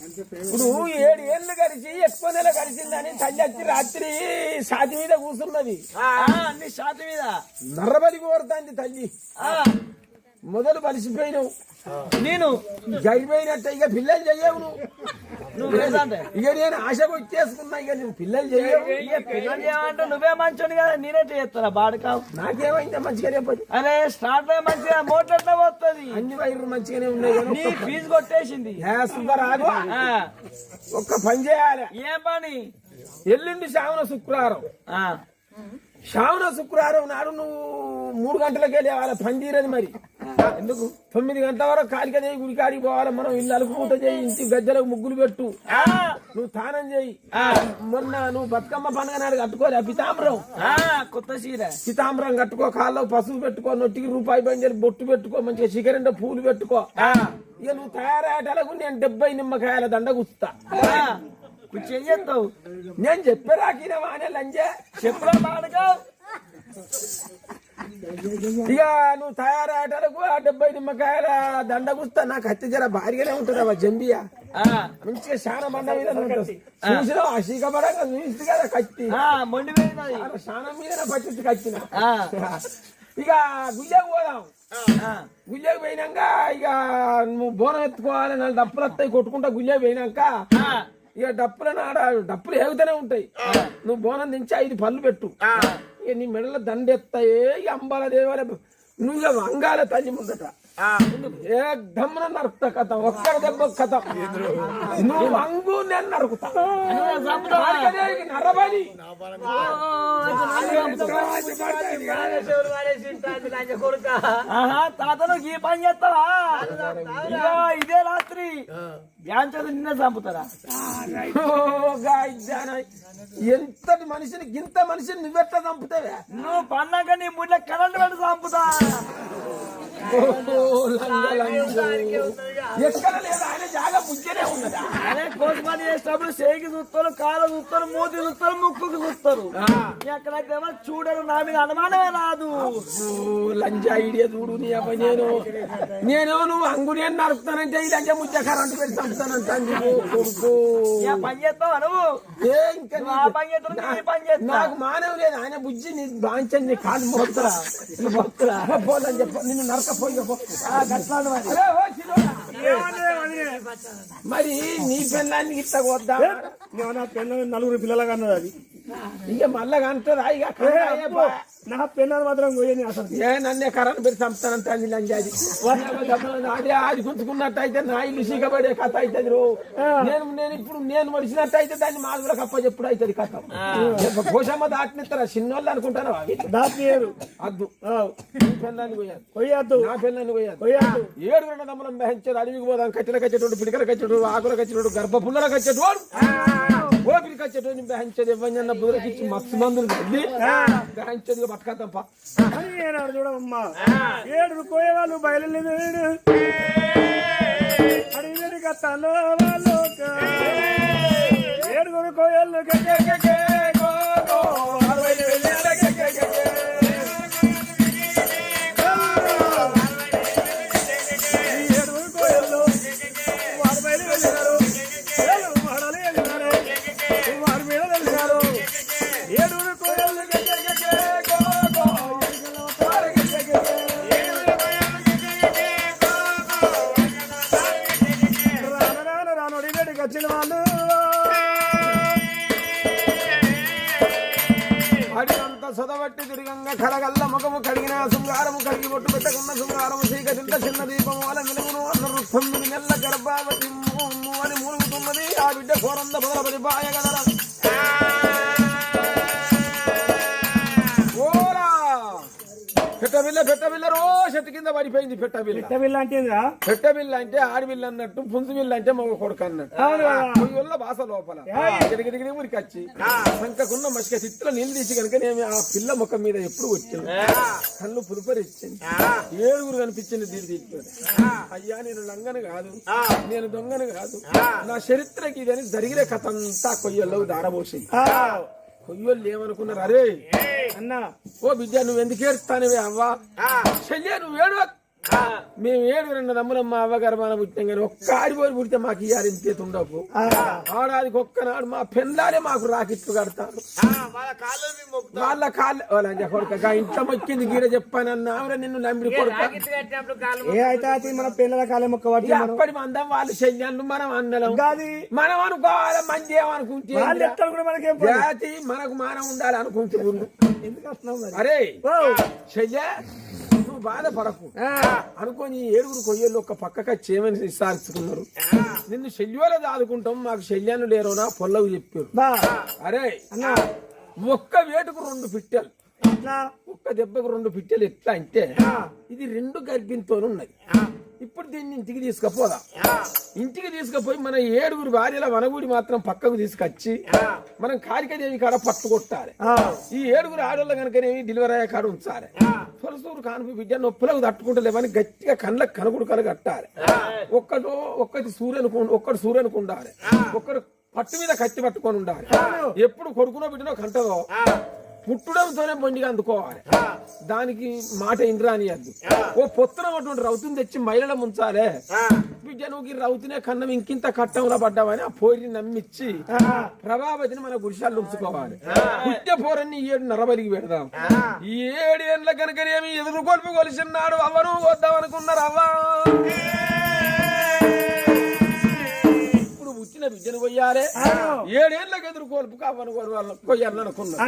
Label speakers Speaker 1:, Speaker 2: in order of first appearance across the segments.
Speaker 1: ఇప్పుడు 7 ఏళ్ళు గడిచి ఎక్కువ నెల గడిచిందని తల్లి వచ్చి రాత్రి షాతి మీద కూర్చున్నది.
Speaker 2: అన్ని షాతి మీద
Speaker 1: నర్రబలి కోరుతాంది తల్లి. మొదలు బలిసిపోయినావు,
Speaker 2: నేను
Speaker 1: జరిపోయినట్ట. ఇక పిల్లలు చెయ్యవు
Speaker 2: నువ్వు
Speaker 1: ఇక నేను ఆశకు వచ్చేసుకున్నా. ఇక నువ్వు పిల్లలు చెయ్యవు.
Speaker 2: పిల్లలు చేయమంటే నువ్వే మంచోని కదా, నేనేట్లా చేస్తారా బాడకావు.
Speaker 1: నాకేమైందా మంచిగానే పోయి.
Speaker 2: అరే స్టార్ట్ మంచిగా మోటార్ పోతుంది,
Speaker 1: అన్ని వైర్లు మంచిగానే ఉన్నాయి.
Speaker 2: నీ ఫీజు కొట్టేసింది.
Speaker 1: సూపర్ ఆగు. ఒక్క పని చేయాలి.
Speaker 2: ఏం పని?
Speaker 1: ఎల్లుండి శ్రావణ శుక్రవారం. శ్రావణ శుక్రవారం నాడు నువ్వు 3 గంటలకే లేవాలి. పని తీరదు మరి. ఎందుకు 9 గంటల వరకు కాలికదే గుడి కాడికి పోవాలి. మనం ఇల్లు అలుపుకుంట చేయి, ఇంటి గద్దెలకు ముగ్గులు పెట్టు, నువ్వు తానం చేయి. మొన్న నువ్వు బతుకమ్మ పండుగ నాడు కట్టుకోలే పితాంబరం,
Speaker 2: కొత్త చీర
Speaker 1: పితాంబరం కట్టుకో, కాళ్ళలో పసుపు పెట్టుకో, నొట్టికి రూపాయి బంజలు బొట్టు పెట్టుకో, మంచిగా చికెన్ పూలు పెట్టుకో. ఇక నువ్వు తయారయ్యేటలకు నేను 70 నిమ్మకాయల దండ గుస్తా.
Speaker 2: ఏం చేస్తావు?
Speaker 1: నేను చెప్పరాకినవా అనే లంజే
Speaker 2: చెప్పరా బాడకావు.
Speaker 1: ఇక నువ్వు తయారయ్యేటలకు ఆ 70 నిమ్మకాయల దండ గుస్తా. నాకు హత్య జర భారీగానే ఉంటుందా జంబియా, మంచిగా శాన బండ మీద ఉంటుంది. చూసినా ఆ శీకపడంగా చూసి కదా కత్తి
Speaker 2: మొండి
Speaker 1: శానం మీద పచ్చి కత్తిన. ఇక గుయ్యకు పోదాం. గుయ్యకు పోయినాక ఇక నువ్వు బోనం ఎత్తుకోవాలి. 4 డప్పులు వస్తాయి కొట్టుకుంటా. గుయ్యకు పోయినాక ఇక డప్పులు ఏగుతూనే ఉంటాయి. నువ్వు బోనం దించి 5 పళ్ళు పెట్టు. ఇక నీ మెడలో దండెత్తాయి. ఇక అంబాల దేవాలయ నువ్వు ఇక వంగాల తల్లి ముందట ఏదమ్మున నరుకుతా కథ. ఒక్కడ దెబ్బ కథ. నువ్వు వంగు నేను నరుకుతా. నరబలి
Speaker 2: తాతను ఈ పని చేస్తావా? ఇదే రాత్రి నిన్న చంపుతారా?
Speaker 1: ఎంతటి మనిషిని గింత మనిషిని నువ్వెట్లా చంపుతావే?
Speaker 2: నువ్వు పన్నాక నీ ముళ్ళ కరెంట్ పెట్టి చంపుతా.
Speaker 1: ఎక్కడ లేదు ఆయన జాగా ముజ్జనే ఉన్నదా?
Speaker 2: అదే కోసి పని చేసేటప్పుడు చేయికి చూస్తారు, కాలు చూస్తారు, మూతి చూస్తారు, ముక్కుకి చూస్తారు. ఎక్కడైతే చూడరు. నా మీద అనుమానమే రాదు.
Speaker 1: లంజా ఐడియా చూడు. నేను నువ్వు అంగుని అని నడుపుతానంటే ఈ లంజా ముజ్జ కరెంట్ పెట్టి చంపుతానంటాను కొడుకు.
Speaker 2: పని చేస్తావా నువ్వు?
Speaker 1: నాకు మానవ లేదు. ఆయన బుజ్జి నీ బాంచని నీ కాదు మొత్తరా పోదని చెప్ప. నిన్ను నరకపోయి మరి నీ పెళ్ళాన్ని ఇట్లా వద్దా?
Speaker 3: పెళ్ళ 4 పిల్లలుగా అన్నది అది.
Speaker 1: ఇక మళ్ళా అంటదా? ఇక
Speaker 3: నా పెళ్ళాన్ని మాత్రం పోయని అసలు
Speaker 1: నన్నే కరెంట్ పెట్టి చంపుతానంటే అది అదే అది గుంచుకున్నట్టు అయితే నా ఇల్లు సీకబడే కథ అవుతుంది. నేను ఇప్పుడు నేను మడిచినట్టు అయితే దాన్ని మాది కూడా కప్ప చెప్పుడు అవుతుంది కథ. పోషమ్మ దాటినిస్తారా? చిన్నోళ్ళు అనుకుంటారా?
Speaker 3: దాటియరు
Speaker 1: అద్దు. పెళ్ళాన్ని
Speaker 3: కొయ్యద్దు,
Speaker 1: నా పెళ్ళాన్ని కొయ్యద్దు.
Speaker 3: 7
Speaker 1: దమ్మలం బహించేది. అడవికి పోదాం. కట్టెలకు వచ్చేటోడు, పిడికలకు వచ్చేటోడు, ఆకులకు వచ్చేటోడు, గర్భ పుల్లలకు వచ్చేటోడు, ఓపిడికి వచ్చేటోడు బహించేది. ఇవ్వన్న బుర్రకిచ్చి మస్తు మందులు వెళ్ళి బహించేది బతకత్తప్ప.
Speaker 3: చూడమ్మా 7 కోయవాళ్ళు బయలుదేరు అడిగి కథలో 7 కోయళ్ళు వచ్చిన వాళ్ళు
Speaker 1: అడిగంత సొదవట్టి తిరిగంగా కడగల్ల ముఖము కడిగిన శృంగారము కడిగి బొట్టు పెట్టకున్న శృంగారము చీకటింత చిన్న దీపము అల మిలుగును అన్న 9 నెలల గర్భావతి అని మూలుగుతున్నది. ఆ బిడ్డ కోరంద బదలబడి బాయగలరా? పెట్టబిల్ల చెట్టు కింద పడిపోయింది.
Speaker 3: పెట్టబిల్ల
Speaker 1: అంటే ఆడబిల్ల అన్నట్టు, పుంజు బిల్ల అంటే మగ కొడుకు అన్నట్టు. పొయ్యిల్ల బాస లోపల గిరిగిరి ఊరికొచ్చి సంకకున్న మసిక చిత్తులో నీళ్ళు తీసి కనుక నేను ఆ పిల్ల ముఖం మీద ఎప్పుడు వచ్చింది. కళ్ళు పులుపరిచ్చింది. 7 కనిపించింది. దీని తీసుకొని అయ్యా నేను లంగను కాదు, నేను దొంగను కాదు, నా చరిత్రకి ఇదని జరిగిన కథ అంతా కొయ్యల్లో దారబోసింది. కొయ్యోళ్ళు ఏమనుకున్నారు? అరే
Speaker 3: అన్నా
Speaker 1: ఓ బిడ్డ నువ్వు ఎందుకు ఏడుస్తానవే? అవ్వా చెల్లి నువ్వు ఏడు మేము 7 తమ్ములం మా అవ్వగారు మన పుట్టినాం కానీ ఒక్క ఆడిపోయి పుడితే మాకు ఇయ్యాలి ఇంతే ఉండవు ఆడాదికి ఒక్కనాడు మా పెందాలే మాకు రాకిట్లు కడతారు వాళ్ళ కాళ్ళు కొడుక ఇంట్లో మొక్కింది గీడ చెప్పానన్నా నిన్ను నమ్మిడి కొడుక
Speaker 3: ఏ అయితే మన పిల్లల కాలే మొక్క పట్టి
Speaker 1: అప్పటి మందం వాళ్ళు చెయ్యాలు మనం అందలం మనం అనుకోవాలి మంచి ఏమనుకుంటే జాతి మనకు మానం ఉండాలి అనుకుంటే
Speaker 3: ఎందుకు వస్తున్నావు
Speaker 1: అరే చెయ్య నువ్వు బాధపడకు అనుకోని 7 కొయ్యలు ఒక పక్కగా చేయమని విసారించుకున్నారు నిన్ను శల్యోలో దాదుకుంటాం మాకు శల్యాన్ని లేరోనా పొల్లవు చెప్పారు అరే ఒక్క వేటుకు 2 పిట్టెలు ఒక్క దెబ్బకు 2 పిట్టెలు ఎట్లా అంటే ఇది 2 గర్భింతోనున్నది ఇప్పుడు దీన్ని ఇంటికి తీసుకుపోదా ఇంటికి తీసుకుపోయి మన 7 భార్యల వనగుడి మాత్రం పక్కకు తీసుకొచ్చి మనం కారికదేవి కాడ పట్టుకొట్టాలి ఈ 7 ఆడోళ్ళ కనుకనేవి డెలివరీ అయ్యే కాడ ఉంచాలి సొలసూరు కానుపు బిడ్డ నొప్పులకు తట్టుకుంటలేవని గట్టిగా కళ్ళకు కనుగుడు కట్టాలి ఒక్కటి సూర్యునికి ఉండాలి ఒక్కడు పట్టు మీద కత్తి పట్టుకొని ఉండాలి ఎప్పుడు కొడుకునో బిడ్డనో కంటదో పుట్టడంతోనే బండిగా అందుకోవాలి దానికి మాట ఇంద్రానియద్దు ఓ పొత్తునటువంటి రౌతుని తెచ్చి మహిళల ముంచాలే బిడ్డ నువ్వు రౌతునే కన్నం ఇంకింత కట్టంలో పడ్డావని ఆ పోరిని నమ్మిచ్చి ప్రభావతిని మన గుడిశాలు ఉంచుకోవాలి పుట్టే పోరన్ని 7 నరబలికి పెడదాం 7 ఏళ్ళ కనుకనేమి ఎదురు కొలుపు కొలిసిన్నాడు అవ్వను వద్దాం అనుకున్నారు అవ్వ పుట్టిన బిడ్డను కొయ్యాలి 7 ఏళ్ళకి ఎదురు కోల్పుకు అవ్వను కొయ్యాలనుకున్నా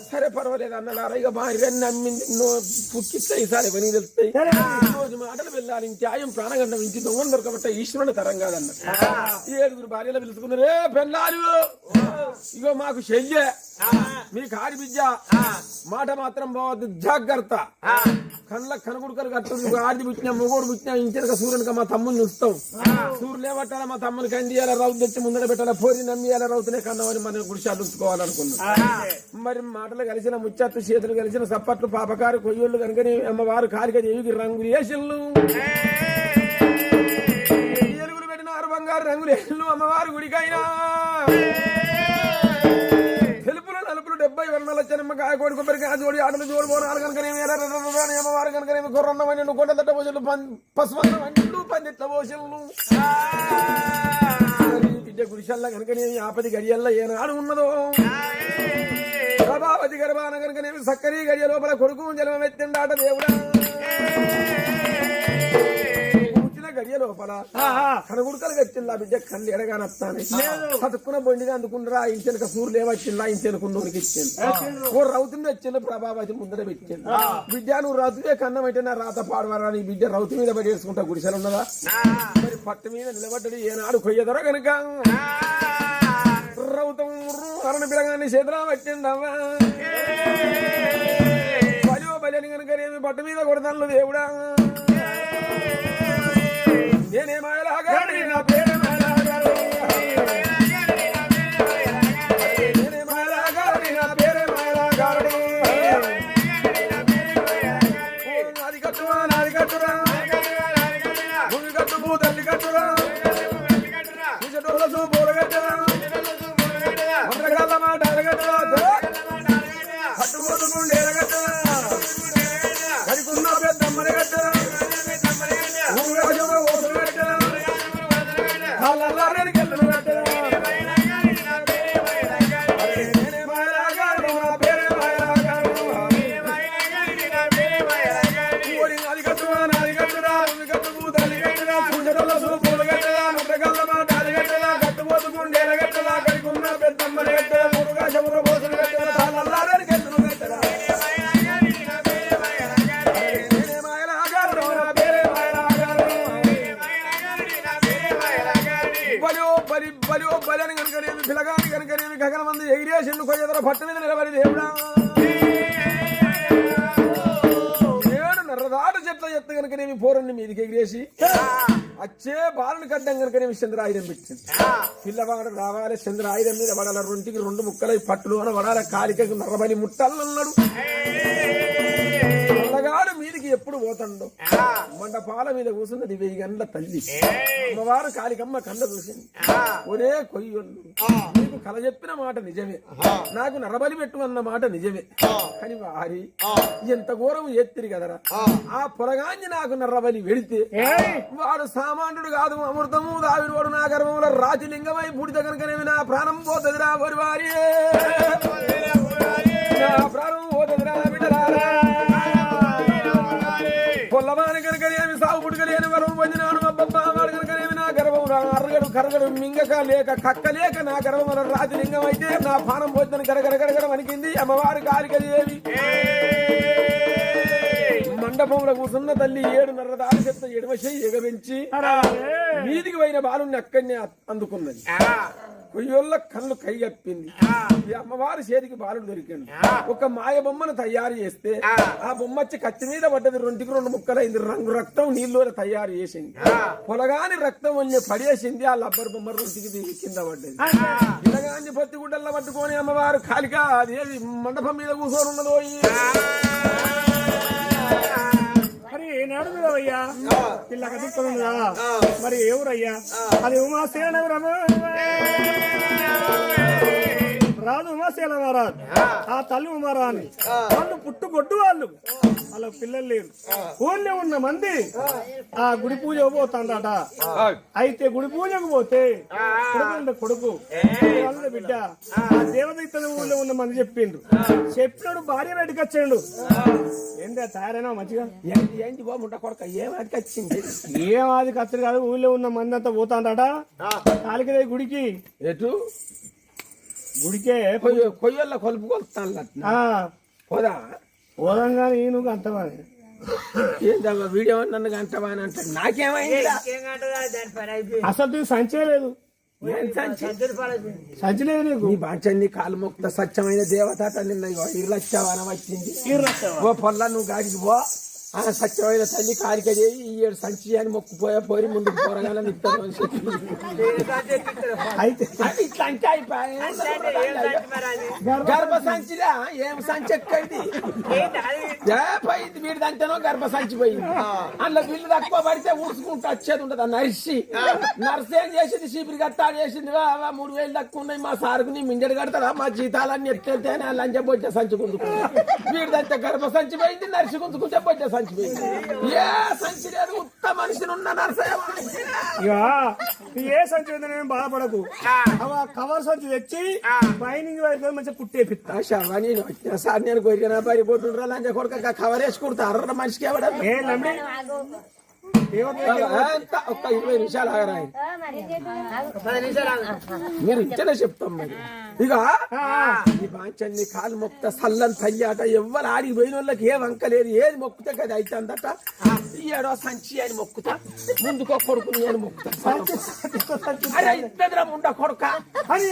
Speaker 1: సరే పర్వాలేదు అన్నారా ఇక భార్య నమ్మింది పుట్టిస్తాయి ఈసారి పని తెలుస్తాయి రోజు మాటలు వెళ్ళాలి న్యాయం ప్రాణగండం ఇంటి దొంగలు దొరకబట్ట ఈశ్వరుని తరం కాదన్న 7 భార్యలు పిలుచుకున్నారు పెళ్ళాలు ఇగో మాకు చెయ్యే మీకు ఆడి బిడ్డ మాట మాత్రం బావద్దు జాగ్రత్త కళ్ళ కనుగుడుకలు కట్టు ఆడి పుట్టినా మొగోడు పుట్టినా ఇంటిక సూర్యునిక మా తమ్ముని చూస్తాం సూర్యులు ఏమంటారా మా తమ్ముని కందియాల రౌతు తెచ్చి ముందర పెట్టాలా పోరి నమ్మియాల రౌతునే కన్నామని మనం గుడిశాలు ఉంచుకోవాలనుకున్నాం మరి మాటలు కలిసిన ముచ్చట్లు చేతులు కలిసిన సప్పట్లు పాపకారు కొయ్యోళ్ళు కనుకని అమ్మవారు కాలిక దేవికి రంగులు వేసిళ్ళు ఎలుగులు పెట్టినారు బంగారు రంగులు వేసిళ్ళు అమ్మవారు గుడికైనా తెలుపులు నలుపులు 70 వర్ణాల చెనమ్మకాయ కోడి కొబ్బరికాయ జోడి ఆటలు జోడి బోనాలు కనుకనేమి అమ్మవారు కనుకనేమి కొర్రన్నమని కొండ తట్ట పోషలు పసుపన్న వంటలు పందిట్ల పోషలు బిడ్డ గుడిసెల్లా కనుకనేమి ఆపది గడియల్లా ఏనాడు ఉన్నదో ప్రభావతి గర్భాన కనుకనేమి సక్కరి గడియ లోపల కొడుకు జలమెత్తిండాట దేవుడా గడియ లోపల కనగుడుకలు కట్టిందా బిడ్డ కళ్ళు ఎడగానొస్తాను చదువుకున్న బండిగా అందుకుంటారా ఇంచెనక సూర్యులు ఏమొచ్చిందా ఇంచెనుకున్నోనికి ఇచ్చింది ఓ రౌతుని వచ్చింది ప్రభావతి ముందర పెట్టింది బిడ్డ నువ్వు రౌతువే కన్నం అంటే నా రాత పాడవరా నీ బిడ్డ రౌతు మీద పడి వేసుకుంటా గుడిసెలు ఉన్నదా మరి పట్టు మీద నిలబడ్డది ఏనాడు కొయ్యదరా కనుక రౌతం అరణ పిలగాన్ని చేతులా పట్టిండవా బలివో బలిని కనుక ఏమి పట్టు మీద కొడతాను దేవుడా నేనే మాయలాగాడి నా పేరే మాయలాగాడి నేనే మాయలాగాడి నా పేరే మాయలాగాడి నాది కట్టురా భూమి కట్టు భూతల్లి కట్టురా నిజటోలసు పూలగట్టరా మంత్రగాళ్ళ మాట అరగట్టరా కట్టుకోతుకుండే ఎరగట్టరా కడుకున్న పెద్దమ్మని కట్టరా పిల్లగాని కనుకనేమి గగన మంది ఎగిరేసిండు కొయ్యదర పట్టు మీద నిలబడి దేవుడా 7 నర్రదాట చెట్ల ఎత్తు కనుకనేమి పోరన్ని మీదికి ఎగిరేసి వచ్చే బాలను కడ్డం కనుకనేమి చంద్రాయుధం పెట్టింది పిల్లవాడు రావాలి చంద్రాయుధం మీద పడాల 2కి 2 ముక్కలై పట్టులు అని పడాల కాలికకు నర్రబలి ముట్టాలన్నాడు పిల్లగాడు మీదికి ఎప్పుడు పోతాడో మండపాల మీద కూర్చున్నది 1000 గంటల తల్లి అమ్మవారు కాలికమ్మ కళ్ళ చూసింది. ఒరే కొయ్యొల్లు, నీకు కల చెప్పిన మాట నిజమే, నాకు నరబలి పెట్టు అన్న మాట నిజమే, కానీ వారి ఎంత ఘోరం ఎత్తిరి కదరా. ఆ పొలగాంచి నాకు నర్రబలి వెడితే వాడు సామాన్యుడు కాదు, అమృతము దావిడు వాడు నా గర్భంలో రాజలింగమై బూడిద కనుకనేవి నా ప్రాణం పోతుందిరా వారి వారి నా ప్రాణం పోతుందిరా బిడ్డలారా. పొల్లవాని కనుకనేమి సాగు పుట్టుకలేని వరం పొందినాను అబ్బబ్బా వాడు కనుకనేమి నా గర్భం అరగడు కరగడు మింగక లేక కక్క లేక నా గర్భంలో రాజలింగం అయితే నా ప్రాణం పోతుందని కరగర కరగర వణికింది అమ్మవారి కాలికదేవి. మండపంలో కూర్చున్న తల్లి 7:30 దారి చెత్త ఎడమ చెయ్యి ఎగబెంచి వీధికి పోయిన బాలుని అక్కడనే అందుకున్నది. కొయ్యోళ్ళ కళ్ళు కైగప్పింది. ఈ అమ్మవారి చేతికి బాలుడు దొరికింది. ఒక మాయ బొమ్మను తయారు చేస్తే ఆ బొమ్మ వచ్చి కత్తి మీద పడ్డది, 2 ముక్కలైంది. రంగు రక్తం నీళ్ళు తయారు చేసింది. పొలగాని రక్తం వల్లే పడేసింది. ఆ లబ్బర్ బొమ్మ రొంటికి కింద పడ్డది. పిల్లగాని పత్తి గుడ్డల్లో పట్టుకొని అమ్మవారు కాలిక అదేది మండపం మీద కూర్చొని ఉన్నదో.
Speaker 3: మరి ఏనాడు అయ్యా పిల్ల కదులుతుందా? మరి ఎవరయ్యా? అది ఉమాసేన రాదు, ఉమాసేన రాదు. ఆ తల్లి ఉమారాని వాళ్ళు పుట్టుకొట్టు వాళ్ళు, వాళ్ళ పిల్లలు లేరు. ఊళ్ళో ఉన్న మంది ఆ గుడి పూజ పోతాడట. అయితే గుడి పూజకు పోతే కొడుకు బిడ్డ ఆ దేవత ఇతని ఊళ్ళో ఉన్న మంది చెప్పిండు. చెప్పినాడు భార్య బయటకు వచ్చాడు. ఏంటో తయారైనా మంచిగా
Speaker 1: ఏంటి బాబుంట కొడక ఏమాదికి వచ్చింది?
Speaker 3: ఏమాదికి వచ్చాడు కాదు, ఊళ్ళో ఉన్న మంది అంతా పోతాడట కాలికదే గుడికి.
Speaker 1: ఎటు
Speaker 3: గుడికే
Speaker 1: కొయ్యల్లో కొలుపు కొలుస్తాను పోదా
Speaker 3: పోదంగానే నువ్వు అంతవాని
Speaker 1: ఏంటమ్మా వీడియో నన్ను అంటవా అని అంటే నాకేమైంది?
Speaker 3: అసలు సంచే లేదు, సంచి లేదు నీకు.
Speaker 1: నీ బాంచంది కాలు మొక్త స్వచ్ఛమైన దేవత నిన్న ఇర్లచ్చావన వచ్చింది. ఓ పొల్ల నువ్వు గాడికి పో, ఆ సత్యమైన తల్లి కాలిక చేయి ఈ 7 సంచి అని మొక్కుపోయా పోయి ముందుకు పోరగాలని ఇస్తాను అని చెప్పి అయితే ఇట్లా అంటే అయిపోయి గర్భ సంచిరా ఏం సంచి ఎక్కడి పోయింది వీడి దాంతేనో గర్భ సంచి పోయింది. అందులో వీళ్ళు తక్కువ పడితే ఊడ్చుకుంటూ వచ్చేది ఉండదు. నర్స్ ఏం చేసింది? చీపిరి కట్టాలు చేసింది. 3000 తక్కువ ఉన్నాయి మా సారుకు, నీ మింజడు కడతారా మా జీతాలన్నీ ఎట్లయితే లంచ బొచ్చ సంచి గుంజుకుంటా వీడి దాంతో గర్భ సంచి పోయింది, నర్సి గుంజుకుంటే బొచ్చ సంచి ఏ సంచి లేదు. ఉత్త మనిషిని ఉన్న నర్సయ్య
Speaker 3: ఏ సంచి నేను బాధపడకు. కవర్ సంచి తెచ్చి బైనింగ్ వైపు మంచిగా కుట్టేపిస్తా.
Speaker 1: నేను వచ్చిన సార్ నేను కోరిక పరి పోతుండ్రా లంచ కొడుక కవర్ వేసి కుడతా. అర్ర మనిషికి ఎవడ ఒక్క 20 నిమిషాలు ఆగరా, మీరు ఇచ్చనే చెప్తాం. మరి ఇక ఈ బాంచన్ని కాలు మొక్త సల్లని తల్లి అట. ఎవ్వరు ఆడికి పోయిన వాళ్ళకి ఏ వంక లేదు, ఏది మొక్కుతే కదా అవుతుందట. ఏడో సంచి అని మొక్కుతా, ముందుకో కొడుకుని అని మొక్కుతా. అరే ఇద్దరు ఉండ కొడుక అని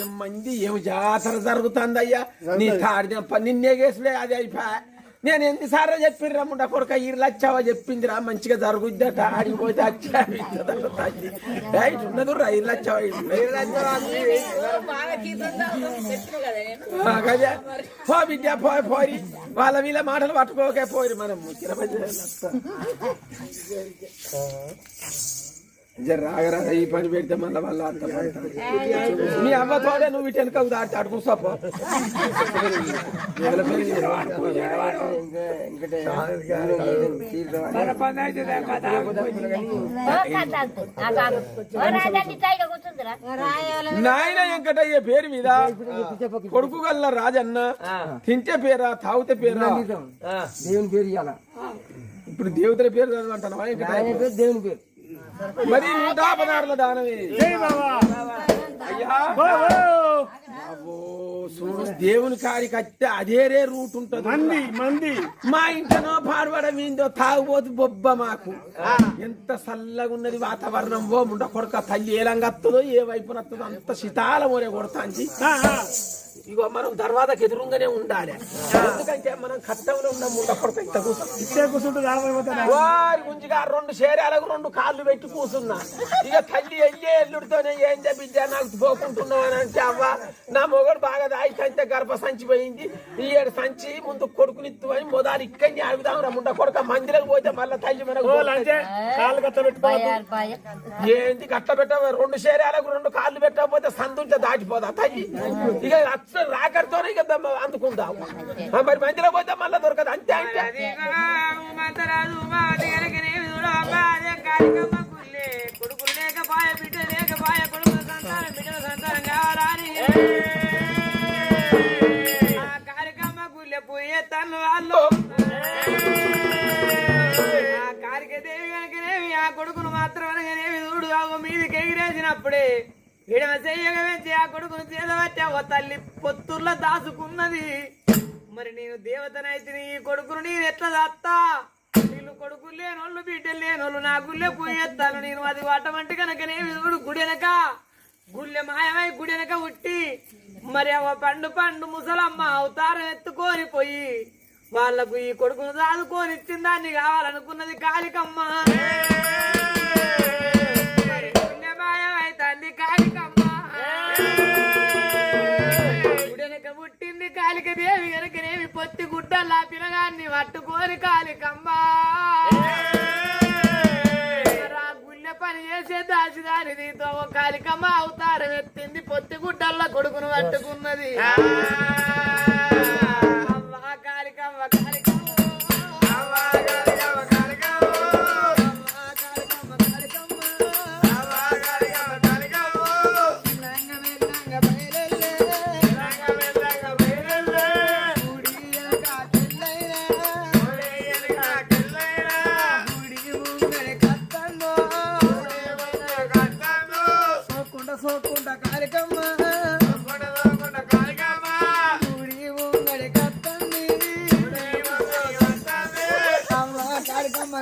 Speaker 1: ఏం మంది ఏం జాతర జరుగుతుందయ్యా. నీ తాడి నిన్నే కేసులే అది అయిపోయా. నేను ఎన్నిసార్లు చెప్పిర్రా ముండ కొడుక ఇర్లచ్చావా చెప్పిందిరా మంచిగా జరుగుద్దట. ఆడిపోతే వచ్చా రైట్ ఉన్నదు రా ఇర్లచ్చావా కదే పో బిడ్డ పోయి వాళ్ళ వీళ్ళ మాటలు పట్టుకోకే పోయి మనం జర రాగరా ఈ పని పెడితే మళ్ళీ వాళ్ళ అంత పడతారు. మీ అవ్వతోడే నువ్వు ఇటు వెనక దాటి అడుగు సపో నాయన వెంకటయ్య పేరు మీద కొడుకు గల్ల రాజన్న తింటే పేరా తాగితే పేరా
Speaker 2: దేవుని పేరు ఇవ్వాల.
Speaker 1: ఇప్పుడు దేవతల పేరు చదవంటాను
Speaker 2: దేవుని పేరు
Speaker 1: మరి 116 దానమే అయ్యా. చూడు దేవుని కాడికి వస్తే అదేరే రూట్ ఉంటది.
Speaker 3: మంది
Speaker 1: మా ఇంటనో పాడబడ మీందో తాగుబోతు బొబ్బ మాకు ఎంత చల్లగా ఉన్నది వాతావరణం. ఓ ముండ కొడుక తల్లి ఏలంగా వస్తుందో ఏ వైపున వస్తుందో అంత శీతాల మోరే కొడతాంచి. ఇగో మనం దర్వాజకి ఎదురుగానే ఉండాలి. ఎందుకంటే మనం కట్టంలో ఉన్న ముండ కొడుక ఇంత వారి గుంజిగా 2 శరీరాలకు 2 కాళ్ళు పెట్టి కూర్చున్నా. ఇక తల్లి అయ్యే ఎల్లుడితోనే ఏం చెప్పించా నాకు పోకుంటున్నావు అని అంటే అవ్వ నా మొగడు బాగా దాయితే గర్భ సంచి పోయింది. ఈ 7 సంచి ముందు కొడుకునిత్తు అని మొదలు ఇక్కడిని అడుగుదాం రా ముండ కొడుక మందిరకు పోతే మళ్ళీ తల్లి మనకు ఏంది కట్ట పెట్ట 2 శరీరాలకు 2 కాళ్ళు పెట్టకపోతే సందుంటే దాటిపోదా తల్లి. ఇక రాకడితోనే ఇక అందుకుందాం. మరి మందిలో పోతే మళ్ళీ దొరకదు. అంతే అంటే
Speaker 4: కొడుకులు లేకపాయ బిడ్డ లేకపాయ కొడుకుల సంతానం బిడ్డల సంతానం కావాలని ఆ కార్యక్రమ గుళ్ళె పోయే తను వాళ్ళు ఆ కారికదేవి కనుకనేవి ఆ కొడుకును మాత్రం అనగానేవి చూడు మీదికి ఎగిరేసినప్పుడే విడమ చెయ్యగా పెంచి ఆ కొడుకును చేదబట్టి ఓ తల్లి పొత్తుర్లో దాచుకున్నది. మరి నేను దేవతనైతే ఈ కొడుకును నేను ఎట్లా దాత్తా? వీళ్ళు కొడుకులు లేనోళ్ళు బిడ్డలు లేనోళ్ళు నా గుళ్ళె పోయేస్తాను నేను. అది వాటమంటే కనుకనే విదుడు గుడెనక గుళ్ళె మాయమై గుడెనక ఉట్టి మరి ఆ పండు ముసలమ్మ అవతారం ఎత్తుకొని పోయి వాళ్లకు ఈ కొడుకును దాదుకొని ఇచ్చిన దాన్ని కావాలనుకున్నది కాళికమ్మ. గుళ్ళె మాయమై తండ్రి కాళికమ్మ గుడెనక పుట్టింది కాళిక దేవి కనుకనేమి పొత్తి గుడ్డలా పిలగాన్ని పట్టుకోని కాళికమ్మ గుళ్ళె పని చేసే దాసిదారి నీతో కాళికమ్మ అవతారం ఎత్తింది పొత్తి గుడ్డల్లా కొడుకును పట్టుకున్నది. అవ్వ కాళికమ్మ కాళికమ్మ సోకుంట కాళికమ్మ గుడి ఉంగడి కత్తంది అమ్మ కాళికమ్మ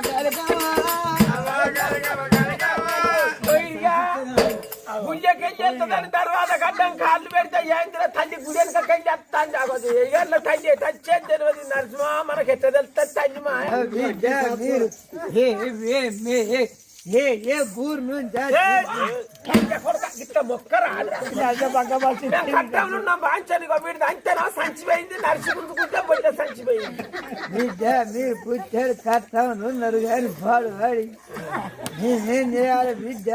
Speaker 1: గుళ్ళకెళ్ళేస్తుందని తర్వాత గడ్డం కాళ్ళు పెడితే ఏంద్ర తల్లి గుడి వెనకకెళ్ళేస్తాను తల్లి టచ్చేది తెలియదు. నరసింహ మనకి ఎట్లా తెలుస్తుంది తల్లి మా
Speaker 2: ఊరు నుంచి
Speaker 1: ఇట్లా మొక్క రాడున్న బాంచనిగో వీడి అంతేనా సంచిపోయింది. నరసింహుకుంటే బయట సంచిపోయింది.
Speaker 2: బిడ్డ మీరు పుట్టారు కర్తవను ఉన్నారు కానీ పాడు వాడి నేనేం చేయాలి బిడ్డ?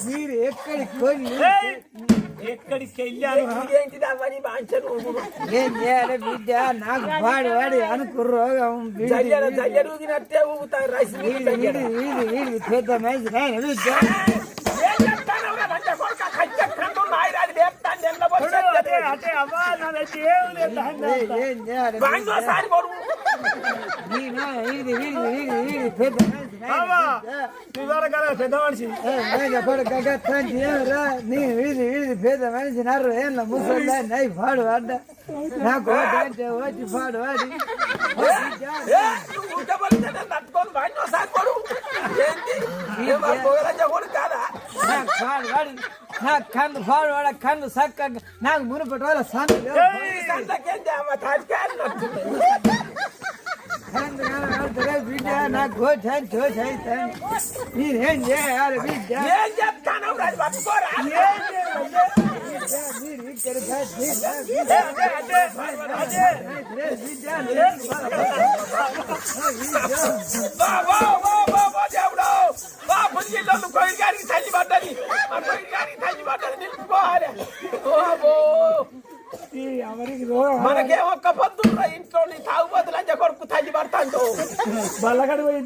Speaker 2: మీరు ఎక్కడికి కొని
Speaker 3: ఎక్కడికి వెళ్ళారు?
Speaker 1: ఏంటిది అవని బాంచను
Speaker 2: ఏం చేయాలి బిడ్డ? నాకు పాడు వాడి అనుకు రోగం
Speaker 1: జల్లెరుగినట్టే ఊగుతారు.
Speaker 2: వీడి పెద్ద మనిషి నాయన బిడ్డ ఏం చేయాలి పెద్ద
Speaker 3: పెద్ద మనిషి
Speaker 2: పెద్ద మనిషి నర్ర ఏళ్ళ ముసలి నై పాడు అడ్డ నాకు వచ్చి పాడు వాడి నాకు కన్ను పాడు వాడ కన్ను చక్కగా నాకు మునుపటి వాళ్ళ సందు బిడ్డ నాకు గోచాను చూసాను నేనేం చేయాలి బిడ్డ?
Speaker 1: దేవుడు మనకే ఒక్క పొద్దు ఇంట్లో నీ తాగుబోతులు అంజ కొడుకు తల్లి పడతాండు
Speaker 3: బల్లగడి పోయి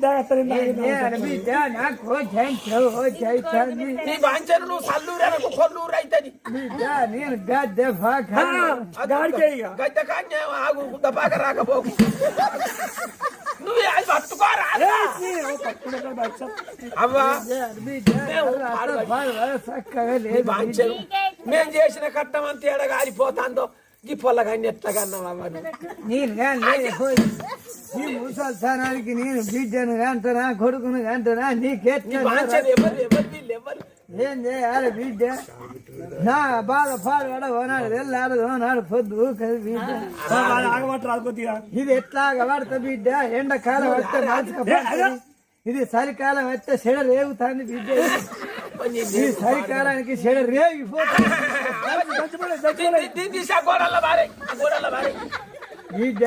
Speaker 2: బిడ్డ నాకు చైతాన్ని
Speaker 1: నీ బాంచను నువ్వు సల్లూరు అనకు కొల్లూరు అవుతుంది
Speaker 2: బిడ్డ నేను గద్దె
Speaker 1: గడ్డ కాన్య ఆగు గుద్దపాక రాకపోకు నువ్వు అది పట్టుకోరా అవ్వా
Speaker 2: చక్కగా
Speaker 1: నీ
Speaker 2: లేదు
Speaker 1: బాంచను మేము చేసిన కట్టం అంత ఏడ గాలిపోతాందో ఈ పొల్లగాన్ని ఎట్లా అన్నావా
Speaker 2: నేను కానీ ఈ ముసల్తానానికి నేను బిడ్డను అంటున్నా కొడుకును అంటున్నా నీకెట్లా
Speaker 1: బాంచను ఎవరు వీళ్ళు ఎవరు
Speaker 2: ఏం చేయాలి బిడ్డ నా బాధ పాడు ఓనాడు వెళ్ళాడు ఓనాడు పొద్దు కదా బిడ్డ ఇది ఎట్లాగా పడతా బిడ్డ ఎండాకాలం వస్తే మంచిగా ఇది చలికాలం వస్తే చెడ రేగుతుంది బిడ్డ ఈ చలికాలానికి చెడ రేగిపోతుంది బిడ్డ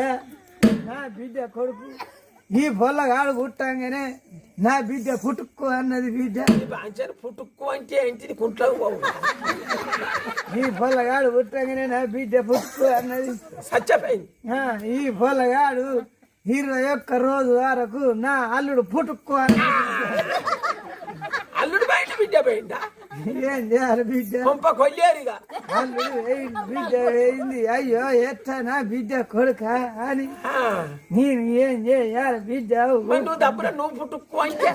Speaker 2: నా బిడ్డ కొడుకు ఈ పొల్లగాడు పుట్టంగానే నా బిడ్డ పుట్టుకో అన్నది బిడ్డ
Speaker 1: పుట్టుకు అంటే ఏంటి కుంట్లో
Speaker 2: ఈ పొల్లగాడు పుట్టంగానే నా బిడ్డ పుట్టుకో అన్నది
Speaker 1: సత్యపోయింది
Speaker 2: ఈ పొల్లగాడు 21 రోజు వరకు నా అల్లుడు పుట్టుకో అన్నది
Speaker 1: అల్లుడు బయట బిడ్డ పోయిందా
Speaker 2: ఏం చేయాలి బిడ్డ
Speaker 1: కొంప కొల్లేరుగా
Speaker 2: అల్లుడు బిడ్డ వేయింది అయ్యో ఎట్లా నా బిడ్డ కొడుక అని నేను ఏం చేయాలి బిడ్డ
Speaker 1: నువ్వు దబ్బున నువ్వు పుట్టుకు అంటే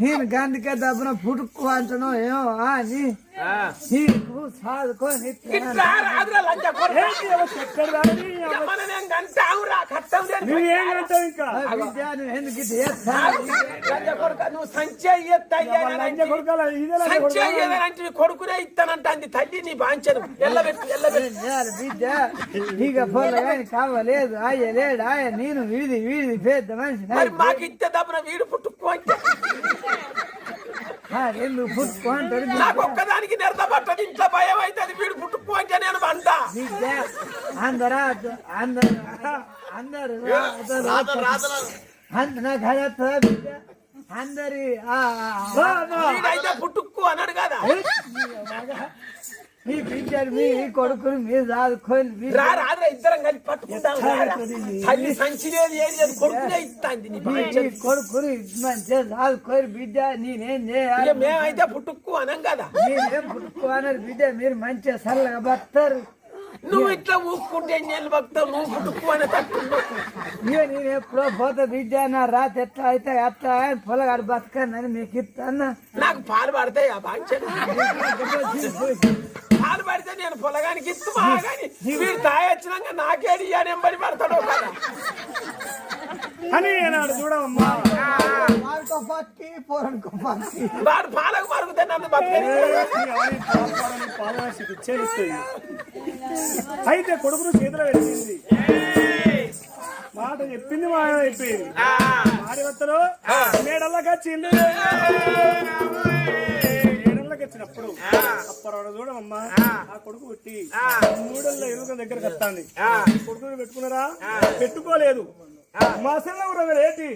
Speaker 2: నేను గందుకే దబ్బున పుట్టుకు అంటున్నా ఏమో అని నీకు సాదుకొని ఎందుకు
Speaker 1: నువ్వు సంచే కొడుకునే ఇస్తానంటే తల్లి నీ బాంచను
Speaker 2: బిడ్డ ఇక పొలగాని కావలేదు అయ్యలేడు ఆయన నేను వీధి పెద్ద మనిషి
Speaker 1: మాకు ఇస్తే దబ్బున వీడు పుట్టుకు అంటే
Speaker 2: ఎందుకు పుట్టుకో అంటాడు
Speaker 1: నాకు ఒక్కదానికి నిరతపట్టదు ఇంట్లో భయం అవుతుంది వీడు పుట్టుకు అంటే నేను అంట
Speaker 2: బిడ్డ అందరు నాకు అదొస్తుందా బిడ్డ అందరి
Speaker 1: వీడైతే పుట్టుకు అన్నాడు కదా
Speaker 2: మీ బిడ్డలు మీ కొడుకుని మీరు చదువుకొని
Speaker 1: రారా ఇద్దరం కలిసి పట్టుకుంటాం తల్లి సంచి లేదు ఏది లేదు కొడుకునే ఇస్తాంది
Speaker 2: కొడుకుని మంచిగా చదువుకొని బిడ్డ నేనేం చేయాలి
Speaker 1: మేమైతే పుట్టుకు అనం కదా
Speaker 2: నేనేం పుట్టుకోవాలి బిడ్డ మీరు మంచిగా చల్లగా బతారు
Speaker 1: నువ్వు ఇట్లా ఊపుకుంటే నేను భక్తావు నువ్వు పుట్టుకు అనే తట్టుకుంటూ
Speaker 2: నేను ఎప్పుడో పోతా బిడ్డ నా రాత్రి ఎట్లా అయితే అట్లా పొలగాడు బతకని మీకు ఇస్తాను
Speaker 1: నాకు పాలు పడతాయి ఆ బాంచను పాలు పడితే నేను పొలగానికి ఇస్తున్నా కానీ వీడు తాయొచ్చినాక నాకేది నెంబడి పడతాడో కదా
Speaker 3: అని ఏనాడు చూడమ్మా
Speaker 1: వాడు పాలకు మరుగుతే నన్ను
Speaker 3: అయితే కొడుకును చేతిలో పెట్టింది మాట చెప్పింది మాయ అయిపోయింది మారివత్తలో మేడల్లోకి వచ్చింది మేడల్లోకి వచ్చినప్పుడు అప్పటి చూడమ్మా ఆ కొడుకు పుట్టి 3 ఏళ్ళ ఎదుగు దగ్గరకు వస్తాంది కొడుకుని పెట్టుకున్నారా పెట్టుకోలేదు మాసంలో కూడా ఏంటి